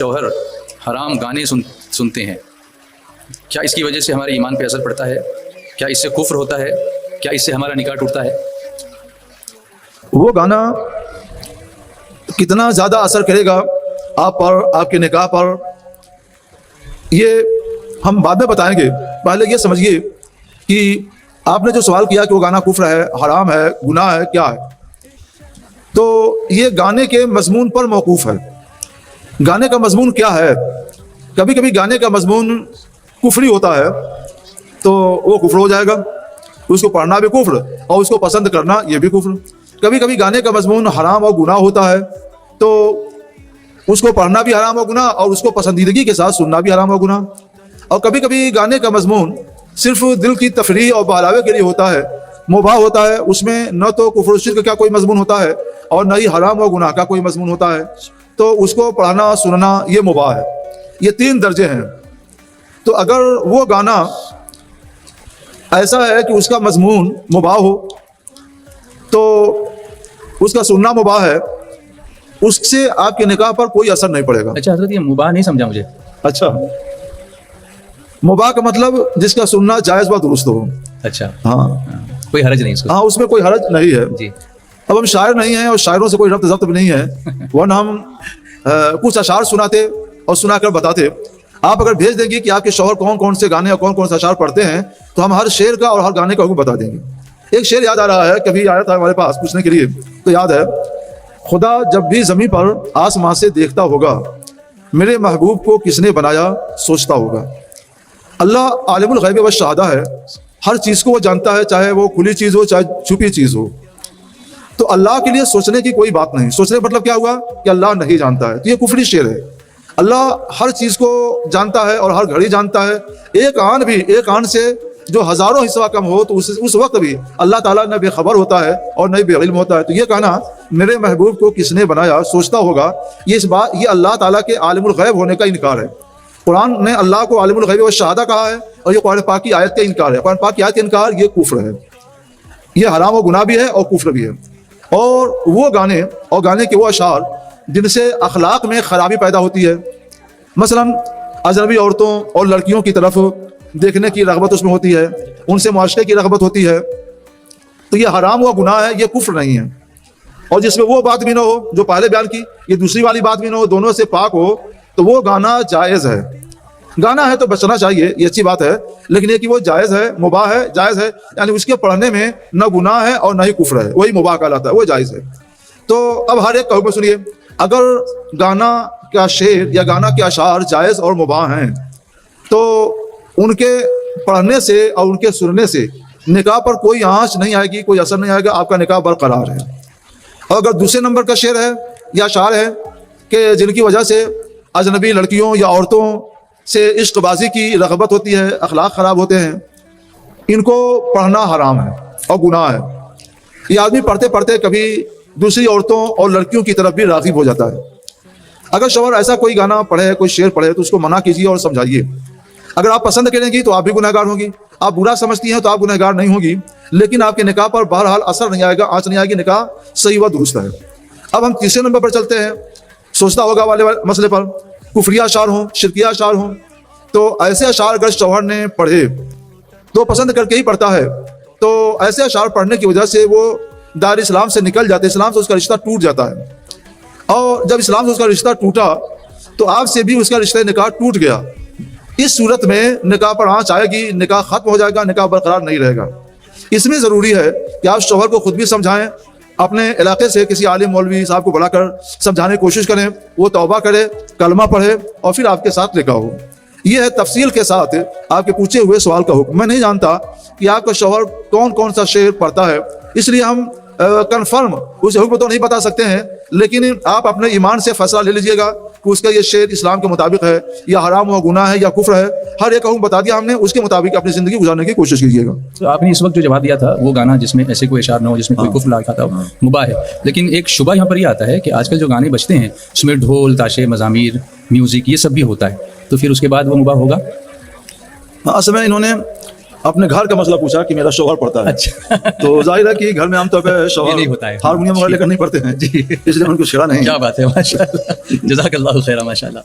شوہر حرام گانے سنتے ہیں، کیا اس کی وجہ سے ہمارے ایمان پہ اثر پڑتا ہے؟ کیا اس سے کفر ہوتا ہے؟ کیا اس سے ہمارا نکاح ٹوٹتا ہے؟ وہ گانا کتنا زیادہ اثر کرے گا آپ پر، آپ کے نکاح پر، یہ ہم بعد میں بتائیں گے۔ پہلے یہ سمجھیے کہ آپ نے جو سوال کیا کہ وہ گانا کفر ہے، حرام ہے، گناہ ہے، کیا ہے، تو یہ گانے کے مضمون پر موقوف ہے۔ گانے کا مضمون کیا ہے؟ کبھی کبھی گانے کا مضمون کفری ہوتا ہے تو وہ کفر ہو جائے گا، اس کو پڑھنا بھی کفر اور اس کو پسند کرنا یہ بھی کفر۔ کبھی کبھی گانے کا مضمون حرام اور گناہ ہوتا ہے تو اس کو پڑھنا بھی حرام اور گناہ اور اس کو پسندیدگی کے ساتھ سننا بھی حرام اور گناہ۔ اور کبھی کبھی گانے کا مضمون صرف دل کی تفریح اور بہلاوے کے لیے ہوتا ہے، مباح ہوتا ہے، اس میں نہ تو کفر و شرک کا کوئی مضمون ہوتا ہے اور نہ ہی حرام اور گناہ کا کوئی مضمون ہوتا ہے، تو اس کو پڑھنا سننا یہ مباح ہے۔ یہ 3 درجے ہیں۔ تو اگر وہ گانا ایسا ہے کہ اس کا مضمون مباح ہو تو اس کا سننا مباح ہے، اس سے آپ کے نکاح پر کوئی اثر نہیں پڑے گا۔ اچھا حضرت، یہ مباح نہیں سمجھا مجھے۔ اچھا، مباح کا مطلب جس کا سننا جائز و درست ہو۔ اچھا، ہاں، کوئی حرج نہیں اس کو۔ ہاں، اس میں کوئی حرج نہیں ہے۔ جی، اب ہم شاعر نہیں ہیں اور شاعروں سے کوئی ربط ضبط بھی نہیں ہے، ورنہ ہم کچھ اشعار سناتے اور سنا کر بتاتے۔ آپ اگر بھیج دیں گے کہ آپ کے شوہر کون کون سے گانے اور کون کون سے اشعار پڑھتے ہیں تو ہم ہر شعر کا اور ہر گانے کا حکم بتا دیں گے۔ ایک شعر یاد آ رہا ہے، کبھی آیا تھا ہمارے پاس پوچھنے کے لیے تو یاد ہے، خدا جب بھی زمین پر آسمان سے دیکھتا ہوگا، میرے محبوب کو کس نے بنایا سوچتا ہوگا۔ اللہ عالم الغیب و شہادہ ہے، ہر چیز کو وہ جانتا ہے، چاہے وہ کھلی چیز ہو چاہے چھپی چیز ہو۔ تو اللہ کے لیے سوچنے کی کوئی بات نہیں۔ سوچنے کا مطلب کیا ہوا کہ اللہ نہیں جانتا ہے، تو یہ کفری شعر ہے۔ اللہ ہر چیز کو جانتا ہے اور ہر گھڑی جانتا ہے۔ ایک آن سے جو ہزاروں حصہ کم ہو تو اس وقت بھی اللہ تعالیٰ نہ بے خبر ہوتا ہے اور نہ بے علم ہوتا ہے۔ تو یہ کہنا میرے محبوب کو کس نے بنایا سوچتا ہوگا، یہ اللہ تعالیٰ کے عالم الغیب ہونے کا انکار ہے۔ قرآن نے اللہ کو عالم الغیب و شہادہ کہا ہے اور یہ قرآن پاک کی آیت کا انکار ہے۔ قرآن پاک کی آیت کا انکار یہ کفر ہے، یہ حرام و گناہ بھی ہے اور کفر بھی ہے۔ اور وہ گانے اور گانے کے وہ اشعار جن سے اخلاق میں خرابی پیدا ہوتی ہے، مثلا اجنبی عورتوں اور لڑکیوں کی طرف دیکھنے کی رغبت اس میں ہوتی ہے، ان سے معاشرے کی رغبت ہوتی ہے، تو یہ حرام و گناہ ہے، یہ کفر نہیں ہے۔ اور جس میں وہ بات بھی نہ ہو جو پہلے بیان کی، یہ دوسری والی بات بھی نہ ہو، دونوں سے پاک ہو، تو وہ گانا جائز ہے۔ گانا ہے تو بچنا چاہیے، یہ اچھی بات ہے، لیکن یہ کہ وہ جائز ہے، مباح ہے، جائز ہے، یعنی اس کے پڑھنے میں نہ گناہ ہے اور نہ ہی کفر ہے، وہی مباح کہلاتا ہے، وہ جائز ہے۔ تو اب ہر ایک کا حکم سنیے، اگر گانا کا شعر یا گانا کے اشعار جائز اور مباح ہیں تو ان کے پڑھنے سے اور ان کے سننے سے نکاح پر کوئی آنچ نہیں آئے گی، کوئی اثر نہیں آئے گا، آپ کا نکاح برقرار ہے۔ اور اگر دوسرے نمبر کا شعر ہے یا اشعار ہے کہ جن کی وجہ سے اجنبی لڑکیوں یا عورتوں سے عشق بازی کی رغبت ہوتی ہے، اخلاق خراب ہوتے ہیں، ان کو پڑھنا حرام ہے اور گناہ ہے۔ یہ آدمی پڑھتے پڑھتے کبھی دوسری عورتوں اور لڑکیوں کی طرف بھی راغب ہو جاتا ہے۔ اگر شوہر ایسا کوئی گانا پڑھے، کوئی شعر پڑھے تو اس کو منع کیجیے اور سمجھائیے۔ اگر آپ پسند کریں گی تو آپ بھی گنہگار ہوں گی، آپ برا سمجھتی ہیں تو آپ گنہگار نہیں ہوں گی، لیکن آپ کے نکاح پر بہرحال اثر نہیں آئے گا، آنچ نہیں آئے گی، نکاح صحیح و درست ہے۔ اب ہم تیسرے نمبر پر چلتے ہیں، سوچتا ہوگا والے مسئلے پر۔ کفریہ اشعار ہوں، شرکیہ اشعار ہوں، تو ایسے اشعار اگر شوہر نے پڑھے تو پسند کر کے ہی پڑھتا ہے، تو ایسے اشعار پڑھنے کی وجہ سے وہ دار اسلام سے نکل جاتے، اسلام سے اس کا رشتہ ٹوٹ جاتا ہے۔ اور جب اسلام سے اس کا رشتہ ٹوٹا تو آپ سے بھی اس کا رشتہ نکاح ٹوٹ گیا۔ اس صورت میں نکاح پر آنچ آئے گی، نکاح ختم ہو جائے گا، نکاح برقرار نہیں رہے گا۔ اس میں ضروری ہے کہ آپ شوہر کو خود بھی سمجھائیں، اپنے علاقے سے کسی عالم مولوی صاحب کو بلا کر سمجھانے کی کوشش کریں، وہ توبہ کرے، کلمہ پڑھے اور پھر آپ کے ساتھ نکاح ہو۔ یہ ہے تفصیل کے ساتھ آپ کے پوچھے ہوئے سوال کا حکم۔ میں نہیں جانتا کہ آپ کا شوہر کون کون سا شعر پڑھتا ہے، اس لیے ہم کنفرم اسے حکم تو نہیں بتا سکتے ہیں، لیکن آپ اپنے ایمان سے فیصلہ لے لیجئے گا کہ اس کا یہ شعر اسلام کے مطابق ہے یا حرام و گناہ ہے یا کفر ہے۔ ہر ایک حکم بتا دیا ہم نے، اس کے مطابق اپنی زندگی گزارنے کی کوشش کیجیے گا۔ تو آپ نے اس وقت جو جواب دیا تھا وہ گانا جس میں ایسے کوئی اشعار نہ ہو، جس میں کوئی کفر لکھا تھا، مباح ہے، لیکن ایک شبہ یہاں پر یہ آتا ہے کہ آج کل جو گانے بجتے ہیں اس میں ڈھول، تاشے، مزامیر، میوزک، یہ سب بھی ہوتا ہے، تو پھر اس کے بعد وہ مباح ہوگا؟ اصل میں انہوں نے اپنے گھر کا مسئلہ پوچھا کہ میرا شوہر پڑھتا ہے، اچھا، تو ظاہر ہے کہ گھر میں عام طور پہ شوہر نہیں ہوتا ہے، ہارمونیم وغیرہ لے کر نہیں پڑھتے ہیں، جی، اس لیے ان کو چھیڑا نہیں۔ کیا بات ہے، ماشاء اللہ، جزاک اللہ خیر، ماشاء اللہ۔